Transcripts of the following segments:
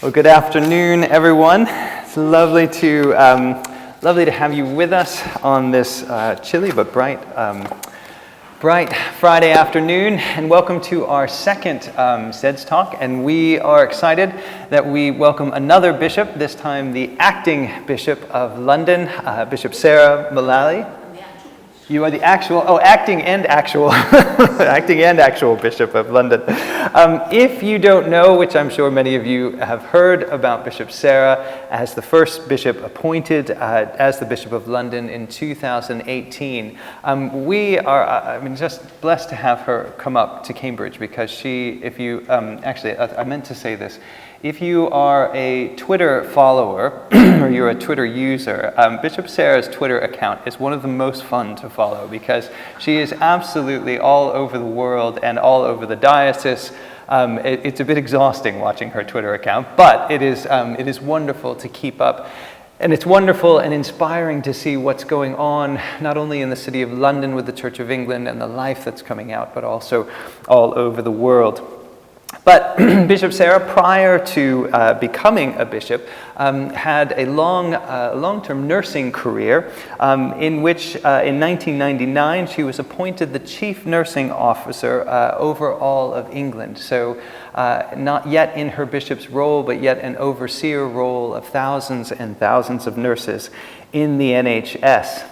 Well, good afternoon, everyone. It's lovely to have you with us on this chilly but bright Friday afternoon, and welcome to our second StED's talk. And we are excited that we welcome another bishop, this time the acting Bishop of London, Bishop Sarah Mullally. You are the acting and actual Bishop of London. If you don't know, which I'm sure many of you have heard about Bishop Sarah as the first bishop appointed as the Bishop of London in 2018, we are just blessed to have her come up to Cambridge, because I meant to say this. If you are a Twitter follower or you're a Twitter user, Bishop Sarah's Twitter account is one of the most fun to follow, because she is absolutely all over the world and all over the diocese. It's a bit exhausting watching her Twitter account, but it is wonderful to keep up. And it's wonderful and inspiring to see what's going on, not only in the City of London with the Church of England and the life that's coming out, but also all over the world. But Bishop Sarah, prior to becoming a bishop, had a long-term nursing career in which in 1999 she was appointed the chief nursing officer over all of England. So not yet in her bishop's role, but yet an overseer role of thousands and thousands of nurses in the NHS.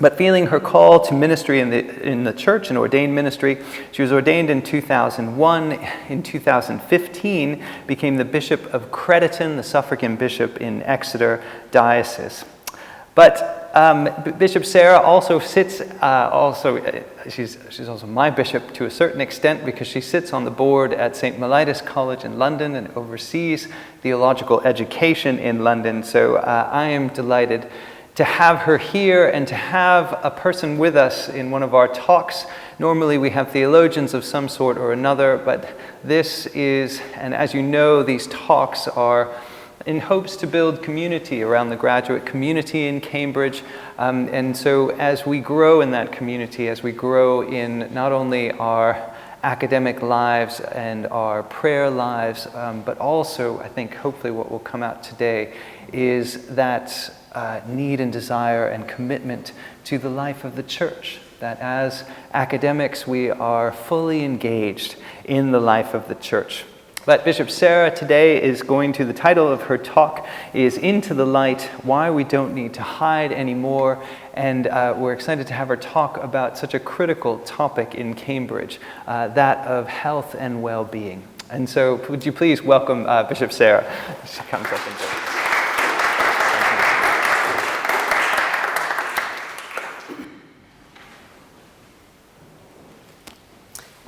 But feeling her call to ministry in the church and ordained ministry, she was ordained in 2001. In 2015, became the Bishop of Crediton, the suffragan bishop in Exeter Diocese. But Bishop Sarah also sits, she's also my bishop to a certain extent, because she sits on the board at St. Mellitus College in London and oversees theological education in London. So I am delighted to have her here and to have a person with us in one of our talks. Normally we have theologians of some sort or another, but this is, and as you know, these talks are in hopes to build community around the graduate community in Cambridge. And so as we grow in that community, as we grow in not only our academic lives and our prayer lives, but also I think hopefully what will come out today is that need and desire and commitment to the life of the church, that as academics we are fully engaged in the life of the church. But Bishop Sarah today is the title of her talk is Into the Light, Why We Don't Need to Hide Anymore. And we're excited to have her talk about such a critical topic in Cambridge, that of health and well-being. And so would you please welcome Bishop Sarah? She comes up and joins us.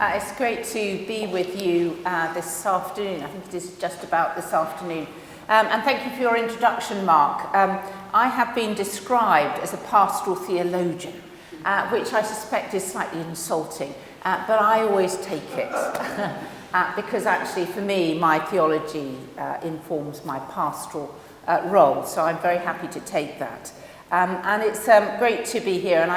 It's great to be with you this afternoon. I think it is just about this afternoon. And thank you for your introduction, Mark. I have been described as a pastoral theologian, which I suspect is slightly insulting, but I always take it. Because actually, for me, my theology informs my pastoral role, so I'm very happy to take that. And it's great to be here, and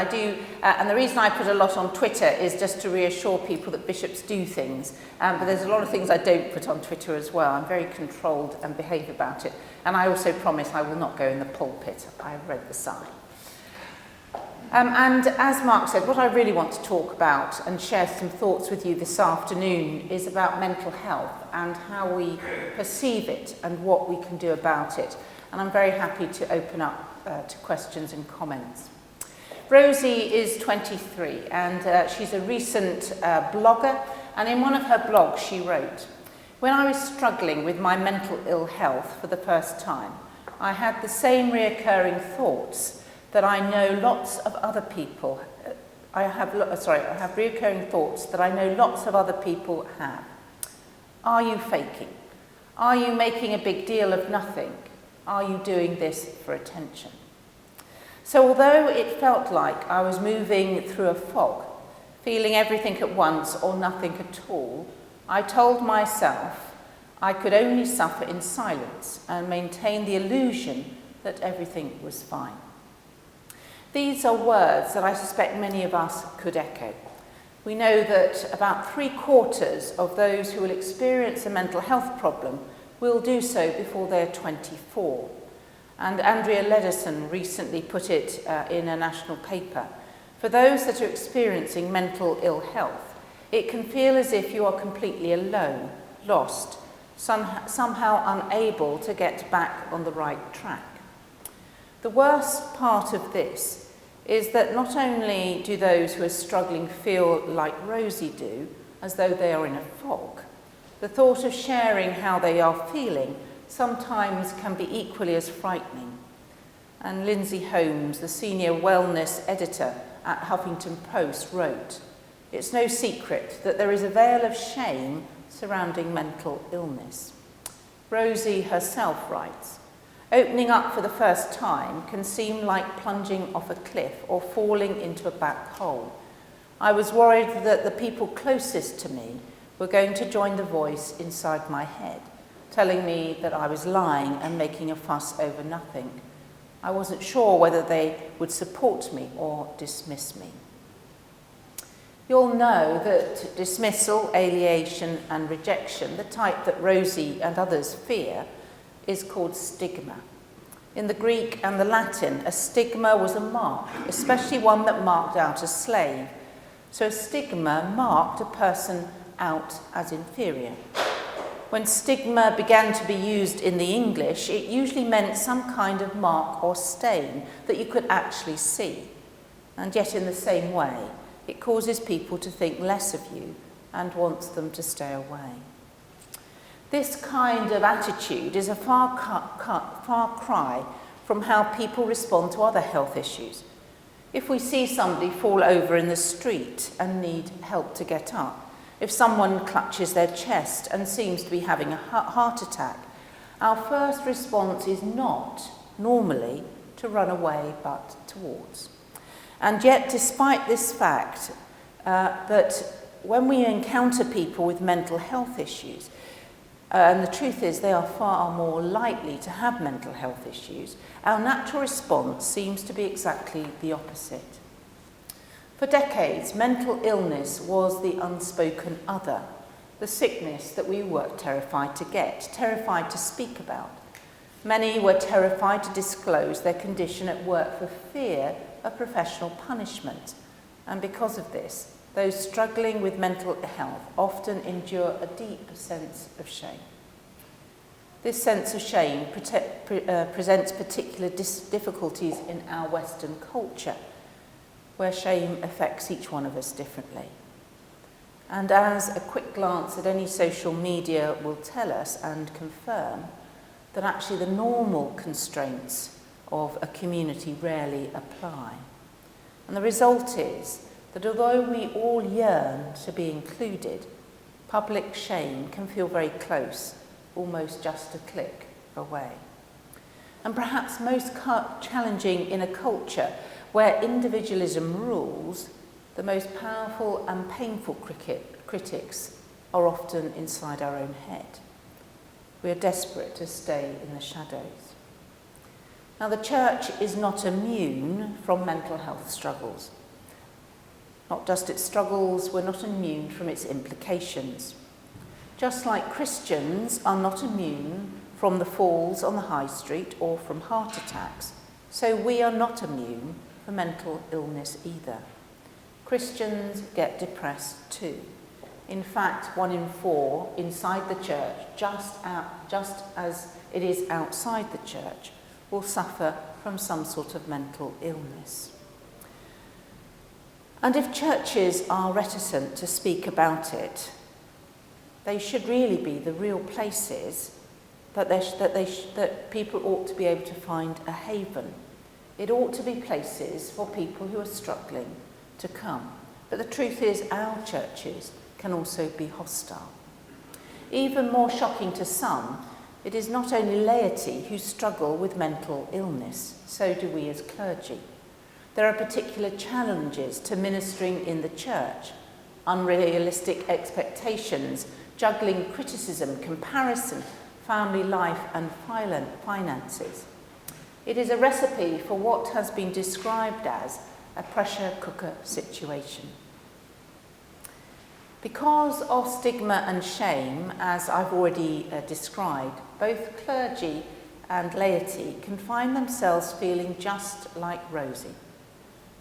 and the reason I put a lot on Twitter is just to reassure people that bishops do things, but there's a lot of things I don't put on Twitter as well. I'm very controlled and behave about it, and I also promise I will not go in the pulpit. I've read the sign. And as Mark said, what I really want to talk about and share some thoughts with you this afternoon is about mental health and how we perceive it and what we can do about it. And I'm very happy to open up to questions and comments. Rosie is 23 and she's a recent blogger, and in one of her blogs she wrote, "When I was struggling with my mental ill health for the first time, I had the same reoccurring thoughts that I know lots of other people I have reoccurring thoughts that I know lots of other people have. Are you faking? Are you making a big deal of nothing? Are you doing this for attention?" So although it felt like I was moving through a fog, feeling everything at once or nothing at all, I told myself I could only suffer in silence and maintain the illusion that everything was fine. These are words that I suspect many of us could echo. We know that about 3/4 of those who will experience a mental health problem will do so before they're 24. And Andrea Ledison recently put it in a national paper. For those that are experiencing mental ill health, it can feel as if you are completely alone, lost, somehow unable to get back on the right track. The worst part of this is that not only do those who are struggling feel like Rosie do, as though they are in a fog, the thought of sharing how they are feeling sometimes can be equally as frightening. And Lindsay Holmes, the senior wellness editor at Huffington Post, wrote, "It's no secret that there is a veil of shame surrounding mental illness." Rosie herself writes, "Opening up for the first time can seem like plunging off a cliff or falling into a black hole. I was worried that the people closest to me were going to join the voice inside my head, telling me that I was lying and making a fuss over nothing. I wasn't sure whether they would support me or dismiss me." You'll know that dismissal, alienation and rejection, the type that Rosie and others fear, is called stigma. In the Greek and the Latin, a stigma was a mark, especially one that marked out a slave. So a stigma marked a person out as inferior. When stigma began to be used in the English, it usually meant some kind of mark or stain that you could actually see. And yet in the same way, it causes people to think less of you and wants them to stay away. This kind of attitude is a far cry from how people respond to other health issues. If we see somebody fall over in the street and need help to get up, if someone clutches their chest and seems to be having a heart attack, our first response is not normally to run away but towards. And yet, despite this fact that when we encounter people with mental health issues, and the truth is they are far more likely to have mental health issues, our natural response seems to be exactly the opposite. For decades, mental illness was the unspoken other, the sickness that we were terrified to get, terrified to speak about. Many were terrified to disclose their condition at work for fear of professional punishment. And because of this, those struggling with mental health often endure a deep sense of shame. This sense of shame presents particular difficulties in our Western culture, where shame affects each one of us differently. And as a quick glance at any social media will tell us and confirm, that actually the normal constraints of a community rarely apply. And the result is that although we all yearn to be included, public shame can feel very close, almost just a click away. And perhaps most challenging in a culture where individualism rules, the most powerful and painful critics are often inside our own head. We are desperate to stay in the shadows. Now, the church is not immune from mental health struggles. Not just its struggles, we're not immune from its implications. Just like Christians are not immune from the falls on the high street or from heart attacks, so we are not immune from mental illness either. Christians get depressed too. In fact, 1 in 4 inside the church, just as it is outside the church, will suffer from some sort of mental illness. And if churches are reticent to speak about it, they should really be the real places that people ought to be able to find a haven. It ought to be places for people who are struggling to come. But the truth is, our churches can also be hostile. Even more shocking to some, it is not only laity who struggle with mental illness, so do we as clergy. There are particular challenges to ministering in the church, unrealistic expectations, juggling criticism, comparison, family life and finances. It is a recipe for what has been described as a pressure cooker situation. Because of stigma and shame, as I've already described, both clergy and laity can find themselves feeling just like Rosie,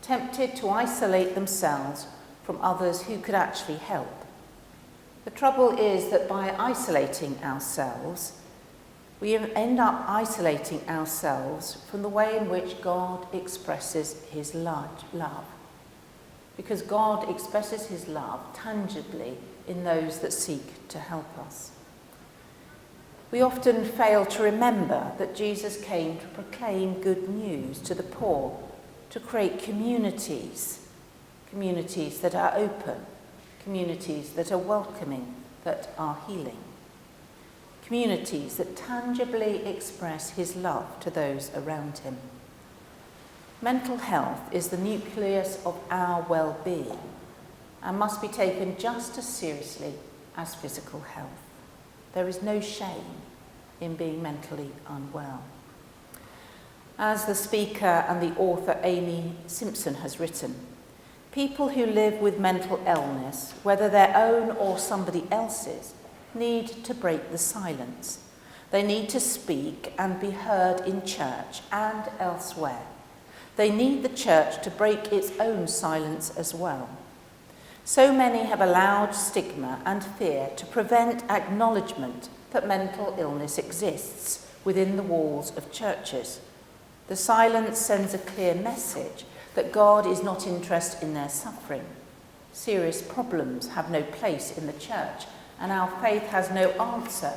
tempted to isolate themselves from others who could actually help. The trouble is that by isolating ourselves, we end up isolating ourselves from the way in which God expresses his love. Because God expresses his love tangibly in those that seek to help us. We often fail to remember that Jesus came to proclaim good news to the poor, to create communities that are open, communities that are welcoming, that are healing, communities that tangibly express his love to those around him. Mental health is the nucleus of our well-being and must be taken just as seriously as physical health. There is no shame in being mentally unwell. As the speaker and the author Amy Simpson has written, people who live with mental illness, whether their own or somebody else's, need to break the silence. They need to speak and be heard in church and elsewhere. They need the church to break its own silence as well. So many have allowed stigma and fear to prevent acknowledgement that mental illness exists within the walls of churches. The silence sends a clear message that God is not interested in their suffering. Serious problems have no place in the church, and our faith has no answer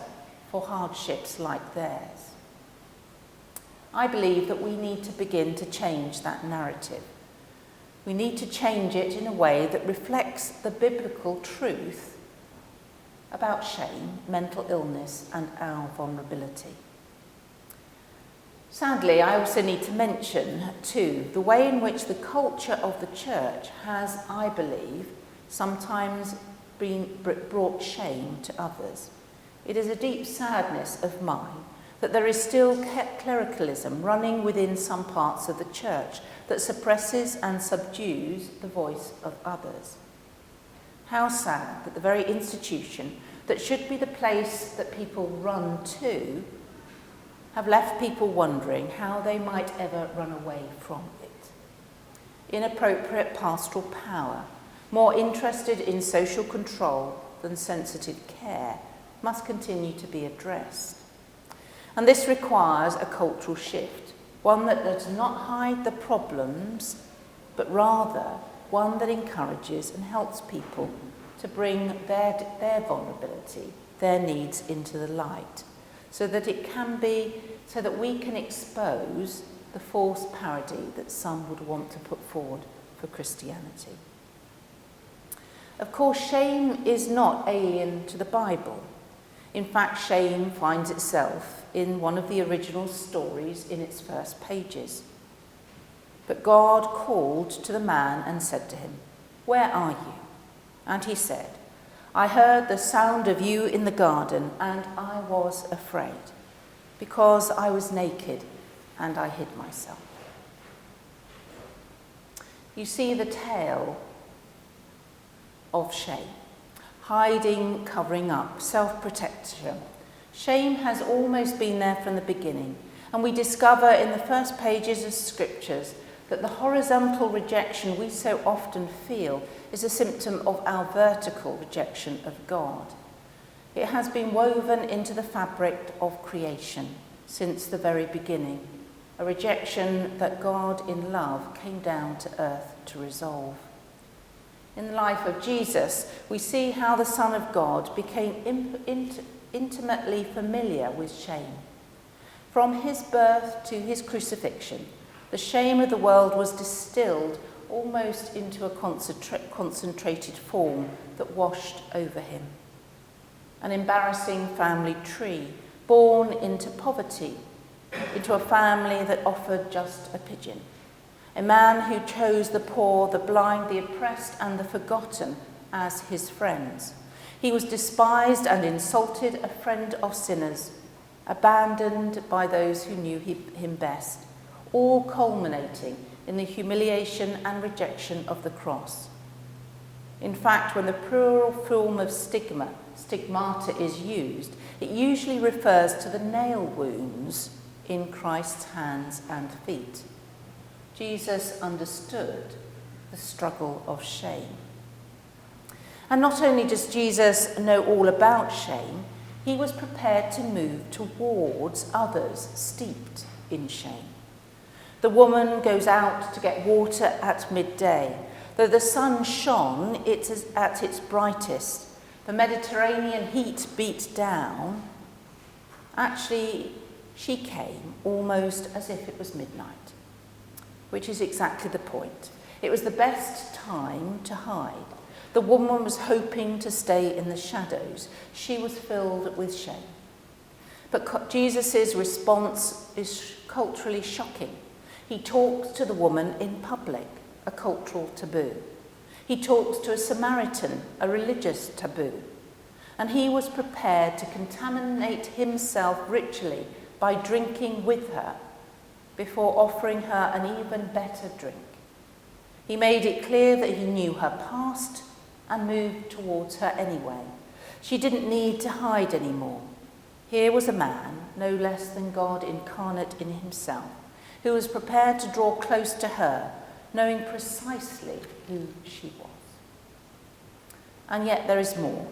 for hardships like theirs. I believe that we need to begin to change that narrative. We need to change it in a way that reflects the biblical truth about shame, mental illness, and our vulnerability. Sadly, I also need to mention, too, the way in which the culture of the church has, I believe, sometimes brought shame to others. It is a deep sadness of mine that there is still clericalism running within some parts of the church that suppresses and subdues the voice of others. How sad that the very institution that should be the place that people run to have left people wondering how they might ever run away from it. Inappropriate pastoral power, more interested in social control than sensitive care, must continue to be addressed. And this requires a cultural shift, one that does not hide the problems, but rather one that encourages and helps people to bring their vulnerability, their needs into the light, so that we can expose the false parody that some would want to put forward for Christianity. Of course, shame is not alien to the Bible. In fact, shame finds itself in one of the original stories in its first pages. But God called to the man and said to him, "Where are you?" And he said, "I heard the sound of you in the garden, and I was afraid, because I was naked and I hid myself." You see the tale of shame. Hiding, covering up, self-protection. Shame has almost been there from the beginning, and we discover in the first pages of scriptures that the horizontal rejection we so often feel is a symptom of our vertical rejection of God. It has been woven into the fabric of creation since the very beginning, a rejection that God in love came down to earth to resolve. In the life of Jesus, we see how the Son of God became intimately familiar with shame. From his birth to his crucifixion, the shame of the world was distilled almost into a concentrated form that washed over him. An embarrassing family tree, born into poverty, into a family that offered just a pigeon. A man who chose the poor, the blind, the oppressed, and the forgotten as his friends. He was despised and insulted, a friend of sinners, abandoned by those who knew him best, all culminating in the humiliation and rejection of the cross. In fact, when the plural form of stigma, stigmata, is used, it usually refers to the nail wounds in Christ's hands and feet. Jesus understood the struggle of shame. And not only does Jesus know all about shame, he was prepared to move towards others steeped in shame. The woman goes out to get water at midday. Though the sun shone, it is at its brightest. The Mediterranean heat beat down. Actually, she came almost as if it was midnight, which is exactly the point. It was the best time to hide. The woman was hoping to stay in the shadows. She was filled with shame. But Jesus' response is culturally shocking. He talks to the woman in public, a cultural taboo. He talks to a Samaritan, a religious taboo. And he was prepared to contaminate himself ritually by drinking with her before offering her an even better drink. He made it clear that he knew her past and moved towards her anyway. She didn't need to hide anymore. Here was a man, no less than God incarnate in himself, who was prepared to draw close to her, knowing precisely who she was. And yet there is more.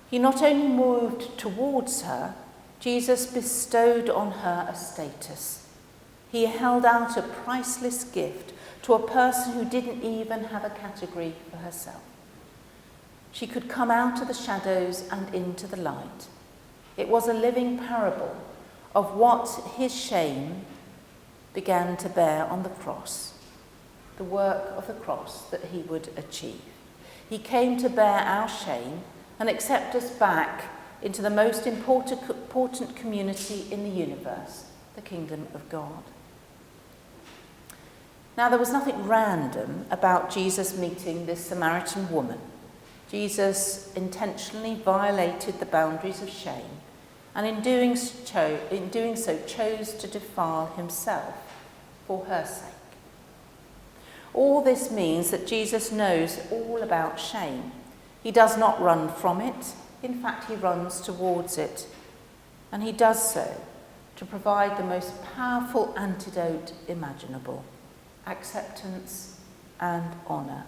He not only moved towards her, Jesus bestowed on her a status. He held out a priceless gift to a person who didn't even have a category for herself. She could come out of the shadows and into the light. It was a living parable of what his shame began to bear on the cross, the work of the cross that he would achieve. He came to bear our shame and accept us back into the most important community in the universe, the kingdom of God. Now, there was nothing random about Jesus meeting this Samaritan woman. Jesus intentionally violated the boundaries of shame, and in doing so chose to defile himself for her sake. All this means that Jesus knows all about shame. He does not run from it. In fact, he runs towards it. And he does so to provide the most powerful antidote imaginable: acceptance and honour.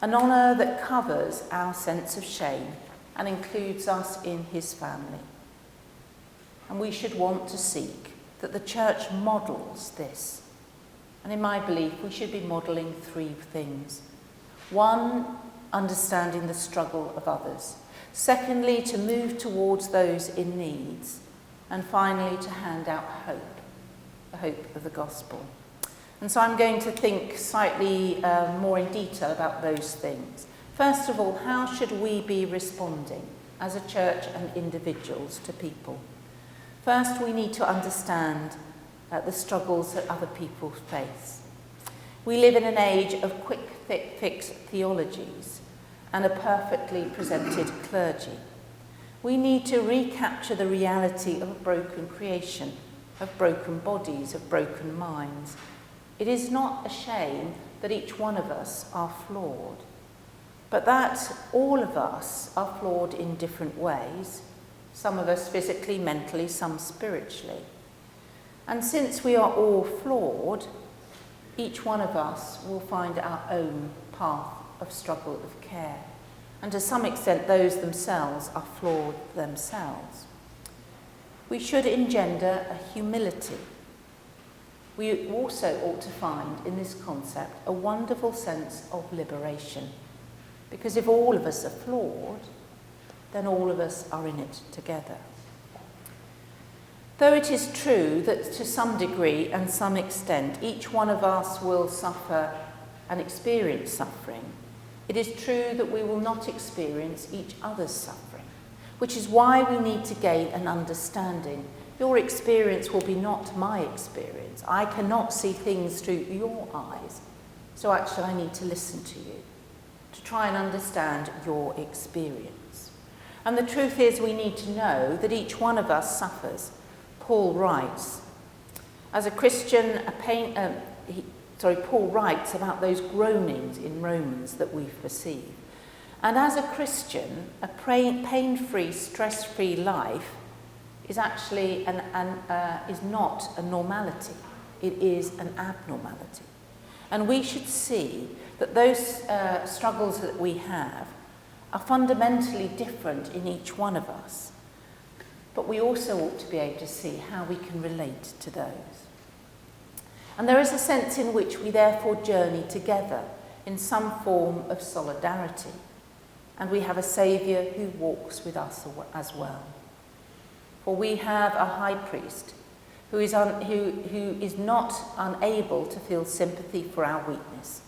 An honour that covers our sense of shame and includes us in his family. And we should want to seek that the church models this. And in my belief, we should be modelling three things. One, understanding the struggle of others. Secondly, to move towards those in need. And finally, to hand out hope, the hope of the gospel. And so I'm going to think slightly more in detail about those things. First of all, how should we be responding as a church and individuals to people? First, we need to understand the struggles that other people face. We live in an age of quick fix theologies and a perfectly presented clergy. We need to recapture the reality of a broken creation, of broken bodies, of broken minds. It is not a shame that each one of us are flawed, but that all of us are flawed in different ways, some of us physically, mentally, some spiritually. And since we are all flawed, each one of us will find our own path of struggle, of care. And to some extent, those themselves are flawed themselves. We should engender a humility. We also ought to find in this concept a wonderful sense of liberation. Because if all of us are flawed, then all of us are in it together. Though it is true that to some degree and some extent each one of us will suffer and experience suffering, it is true that we will not experience each other's suffering, which is why we need to gain an understanding. Your experience will be not my experience. I cannot see things through your eyes, so actually I need to listen to you, to try and understand your experience. And the truth is we need to know that each one of us suffers. Paul writes, as a Christian, Paul writes about those groanings in Romans that we perceive. And as a Christian, a pain-free, stress-free life is actually is not a normality. It is an abnormality. And we should see that those struggles that we have are fundamentally different in each one of us. But we also ought to be able to see how we can relate to those. And there is a sense in which we therefore journey together in some form of solidarity. And we have a Saviour who walks with us as well. For we have a high priest who is not unable to feel sympathy for our weakness,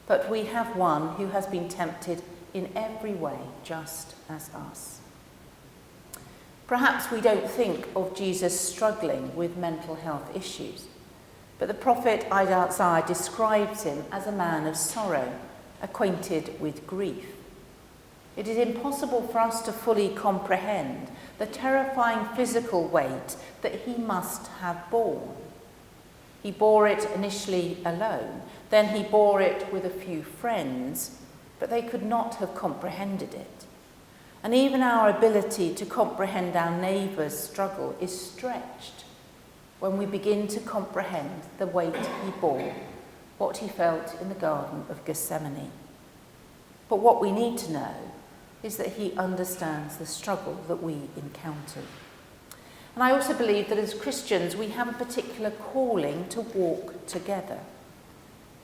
but we have one who has been tempted in every way just as us. Perhaps we don't think of Jesus struggling with mental health issues, but the prophet Isaiah describes him as a man of sorrow, acquainted with grief. It is impossible for us to fully comprehend the terrifying physical weight that he must have borne. He bore it initially alone, then he bore it with a few friends, but they could not have comprehended it. And even our ability to comprehend our neighbour's struggle is stretched when we begin to comprehend the weight he bore, what he felt in the Garden of Gethsemane. But what we need to know is that he understands the struggle that we encounter. And I also believe that as Christians we have a particular calling to walk together.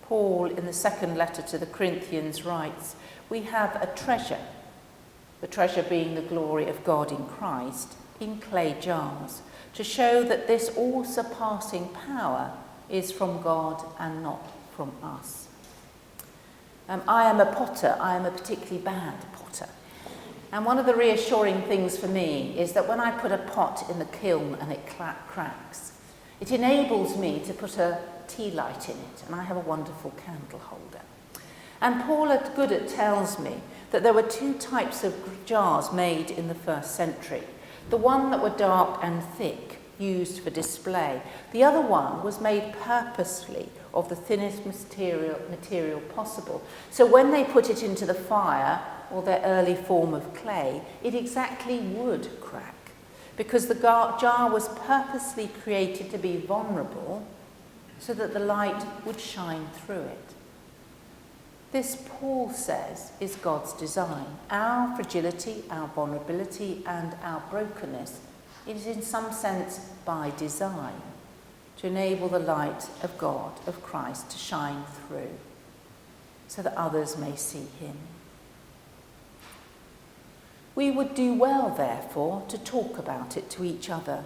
Paul, in the second letter to the Corinthians, writes, "We have a treasure, the treasure being the glory of God in Christ, in clay jars, to show that this all-surpassing power is from God and not from us." I am a potter. I am a particularly bad potter. And one of the reassuring things for me is that when I put a pot in the kiln and it cracks, it enables me to put a tea light in it, and I have a wonderful candle holder. And Paul at Goodett tells me that there were two types of jars made in the first century. The one that were dark and thick, used for display. The other one was made purposely of the thinnest material possible. So when they put it into the fire, or their early form of clay, it exactly would crack, because the jar was purposely created to be vulnerable so that the light would shine through it. This, Paul says, is God's design. Our fragility, our vulnerability, and our brokenness is in some sense by design, to enable the light of God, of Christ, to shine through, so that others may see him. We would do well, therefore, to talk about it to each other.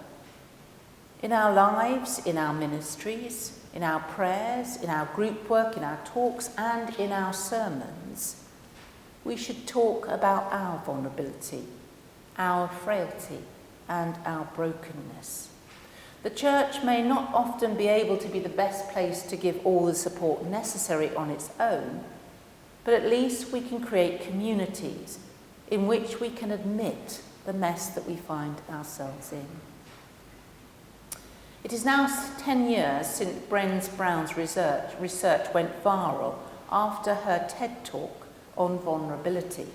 In our lives, in our ministries, in our prayers, in our group work, in our talks, and in our sermons, we should talk about our vulnerability, our frailty, and our brokenness. The church may not often be able to be the best place to give all the support necessary on its own, but at least we can create communities in which we can admit the mess that we find ourselves in. It is now 10 years since Brené Brown's research went viral after her TED talk on vulnerability.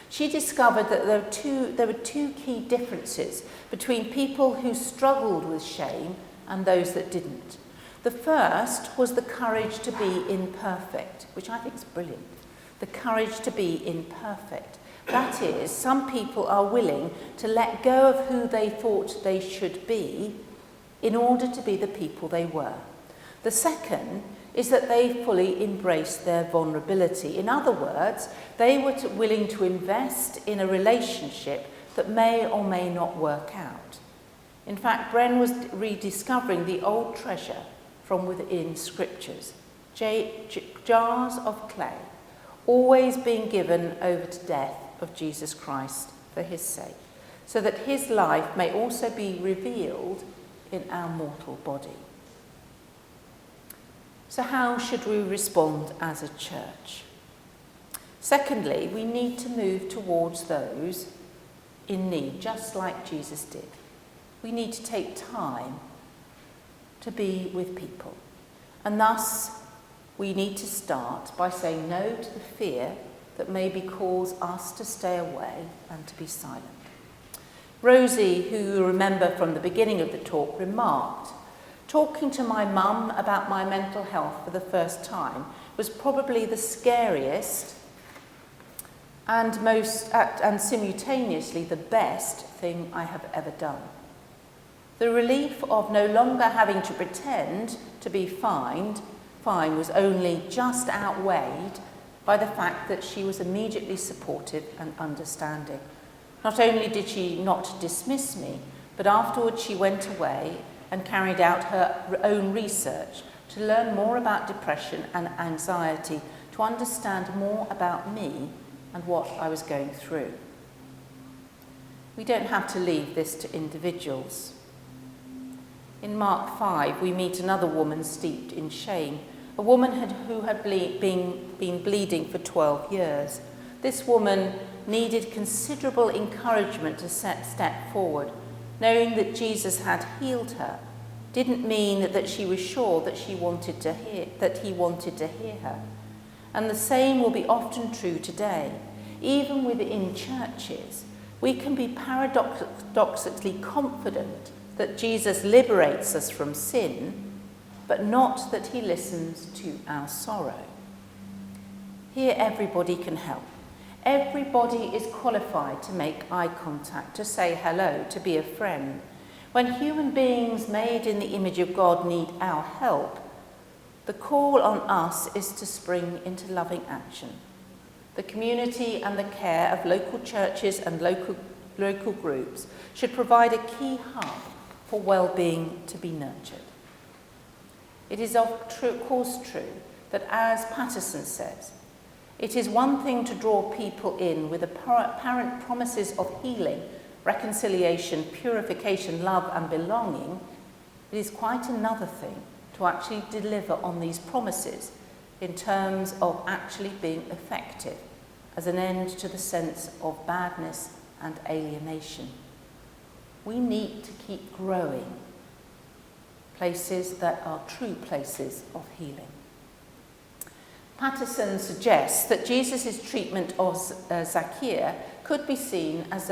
She discovered that there were two key differences between people who struggled with shame and those that didn't. The first was the courage to be imperfect, which I think is brilliant. The courage to be imperfect. That is, some people are willing to let go of who they thought they should be in order to be the people they were. The second is that they fully embraced their vulnerability. In other words, they were willing to invest in a relationship that may or may not work out. In fact, Bren was rediscovering the old treasure from within scriptures, jars of clay, always being given over to death of Jesus Christ for his sake, so that his life may also be revealed in our mortal body. So how should we respond as a church? Secondly, we need to move towards those in need, just like Jesus did. We need to take time to be with people, and thus we need to start by saying no to the fear that maybe cause us to stay away and to be silent. Rosie, who you remember from the beginning of the talk, remarked, "Talking to my mum about my mental health for the first time was probably the scariest and simultaneously the best thing I have ever done. The relief of no longer having to pretend to be fine was only just outweighed by the fact that she was immediately supportive and understanding. Not only did she not dismiss me, but afterwards she went away and carried out her own research to learn more about depression and anxiety, to understand more about me and what I was going through." We don't have to leave this to individuals. In Mark 5, we meet another woman steeped in shame, a woman who had been bleeding for 12 years. This woman needed considerable encouragement to step forward. Knowing that Jesus had healed her didn't mean that she was sure that he wanted to hear her. And the same will be often true today. Even within churches, we can be paradoxically confident that Jesus liberates us from sin, but not that he listens to our sorrow. Here everybody can help. Everybody is qualified to make eye contact, to say hello, to be a friend. When human beings made in the image of God need our help, the call on us is to spring into loving action. The community and the care of local churches and local groups should provide a key hub for well-being to be nurtured. It is of course true that, as Patterson says, it is one thing to draw people in with apparent promises of healing, reconciliation, purification, love and belonging. It is quite another thing to actually deliver on these promises in terms of actually being effective as an end to the sense of badness and alienation. We need to keep growing places that are true places of healing. Patterson suggests that Jesus' treatment of Zacchaeus could be seen as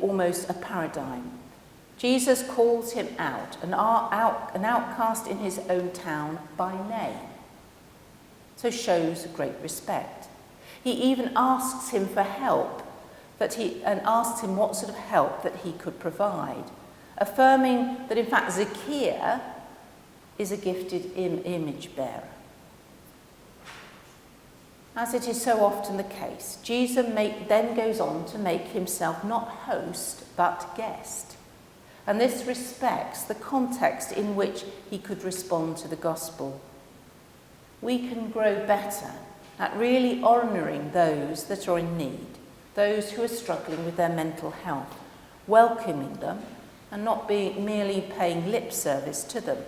almost a paradigm. Jesus calls him out, an outcast in his own town, by name, so shows great respect. He even asks him for help, and asks him what sort of help that he could provide, affirming that in fact Zacchaeus is a gifted image bearer. As it is so often the case, Jesus then goes on to make himself not host but guest. And this respects the context in which he could respond to the gospel. We can grow better at really honouring those that are in need, those who are struggling with their mental health, welcoming them and not merely paying lip service to them,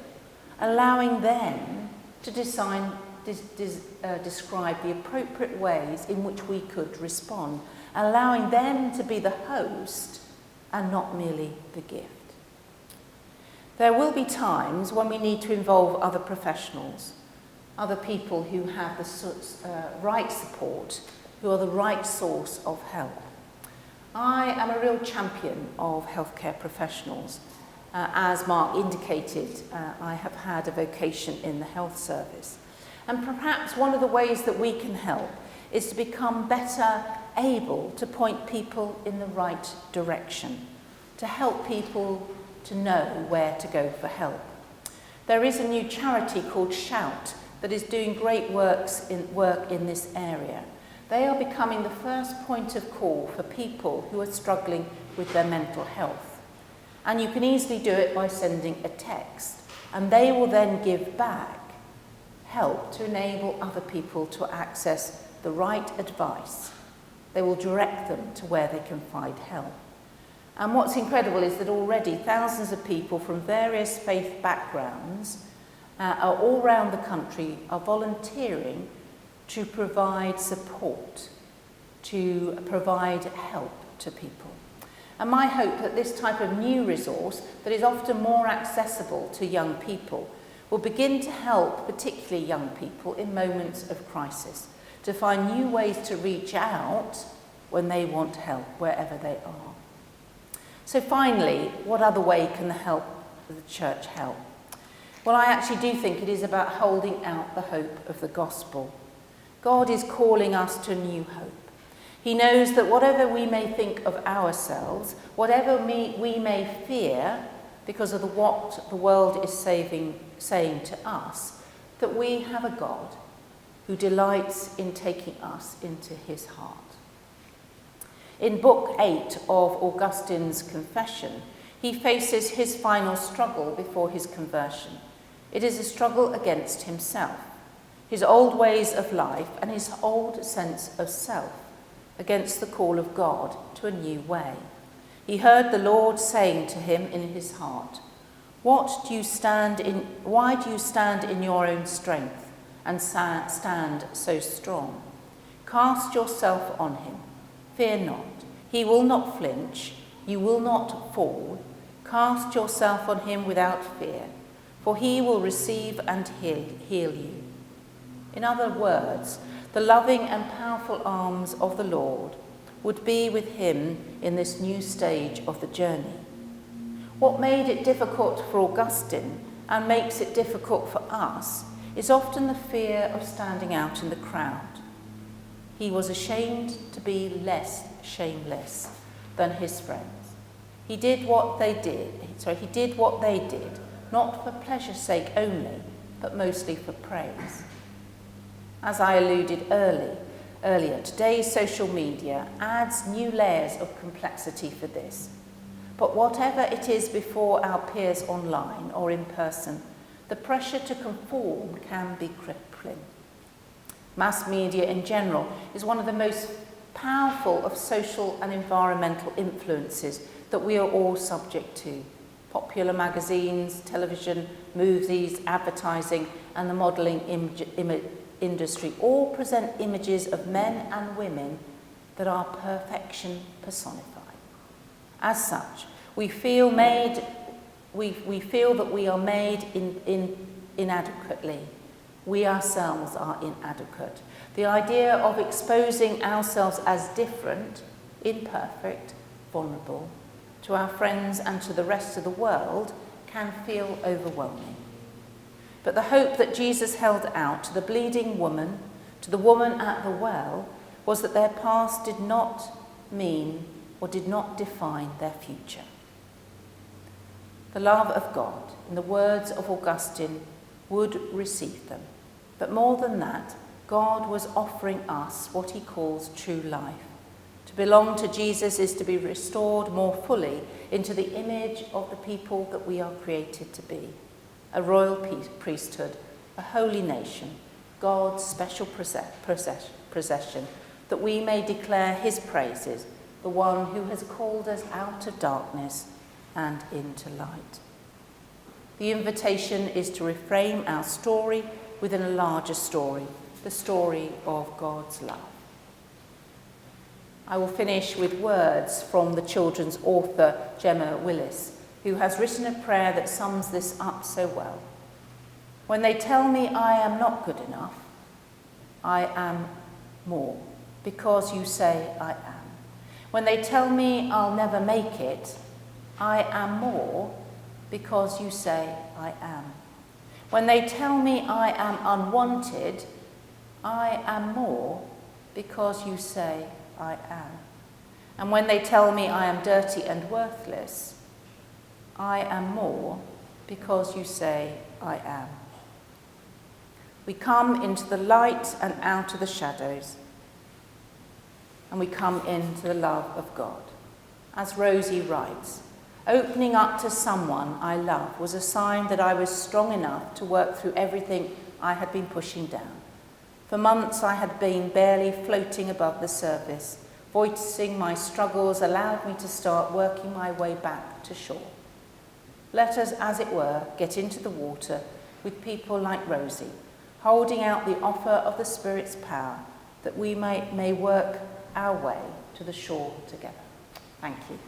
allowing them to describe the appropriate ways in which we could respond, allowing them to be the host and not merely the gift. There will be times when we need to involve other professionals, other people who have the right support, who are the right source of help. I am a real champion of healthcare professionals. As Mark indicated, I have had a vocation in the health service. And perhaps one of the ways that we can help is to become better able to point people in the right direction, to help people to know where to go for help. There is a new charity called Shout that is doing great work in this area. They are becoming the first point of call for people who are struggling with their mental health. And you can easily do it by sending a text, and they will then give back help to enable other people to access the right advice. They will direct them to where they can find help. And what's incredible is that already thousands of people from various faith backgrounds are all around the country are volunteering to provide support, to provide help to people. And my hope that this type of new resource that is often more accessible to young people will begin to help particularly young people in moments of crisis to find new ways to reach out when they want help, wherever they are. So finally, what other way can the church help? Well, I actually do think it is about holding out the hope of the gospel. God is calling us to new hope. He knows that whatever we may think of ourselves, whatever we may fear because of what the world is saying to us, that we have a God who delights in taking us into his heart. In Book 8 of Augustine's Confession, he faces his final struggle before his conversion. It is a struggle against himself, his old ways of life and his old sense of self, against the call of God to a new way. He heard the Lord saying to him in his heart, why do you stand in your own strength and stand so strong? Cast yourself on him. Fear not. He will not flinch. You will not fall. Cast yourself on him without fear, for he will receive and heal you. In other words, the loving and powerful arms of the Lord would be with him in this new stage of the journey. What made it difficult for Augustine and makes it difficult for us is often the fear of standing out in the crowd. He was ashamed to be less shameless than his friends. He did what they did, not for pleasure's sake only, but mostly for praise. As I alluded earlier, today's social media adds new layers of complexity for this. But whatever it is before our peers online or in person, the pressure to conform can be crippling. Mass media in general is one of the most powerful of social and environmental influences that we are all subject to. Popular magazines, television, movies, advertising, and the modelling industry all present images of men and women that are perfection personified. As such, we feel that we are made inadequately. We ourselves are inadequate. The idea of exposing ourselves as different, imperfect, vulnerable to our friends and to the rest of the world can feel overwhelming. But the hope that Jesus held out to the bleeding woman, to the woman at the well, was that their past did not mean or did not define their future. The love of God, in the words of Augustine, would receive them. But more than that, God was offering us what he calls true life. To belong to Jesus is to be restored more fully into the image of the people that we are created to be. A royal priesthood, a holy nation, God's special possession, that we may declare his praises, the one who has called us out of darkness and into light. The invitation is to reframe our story within a larger story, the story of God's love. I will finish with words from the children's author, Gemma Willis, who has written a prayer that sums this up so well. When they tell me I am not good enough, I am more, because you say I am. When they tell me I'll never make it, I am more, because you say I am. When they tell me I am unwanted, I am more, because you say I am. And when they tell me I am dirty and worthless, I am more, because you say I am. We come into the light and out of the shadows, and we come into the love of God. As Rosie writes, opening up to someone I love was a sign that I was strong enough to work through everything I had been pushing down. For months I had been barely floating above the surface. Voicing my struggles allowed me to start working my way back to shore. Let us, as it were, get into the water with people like Rosie, holding out the offer of the Spirit's power, that we may work our way to the shore together. Thank you.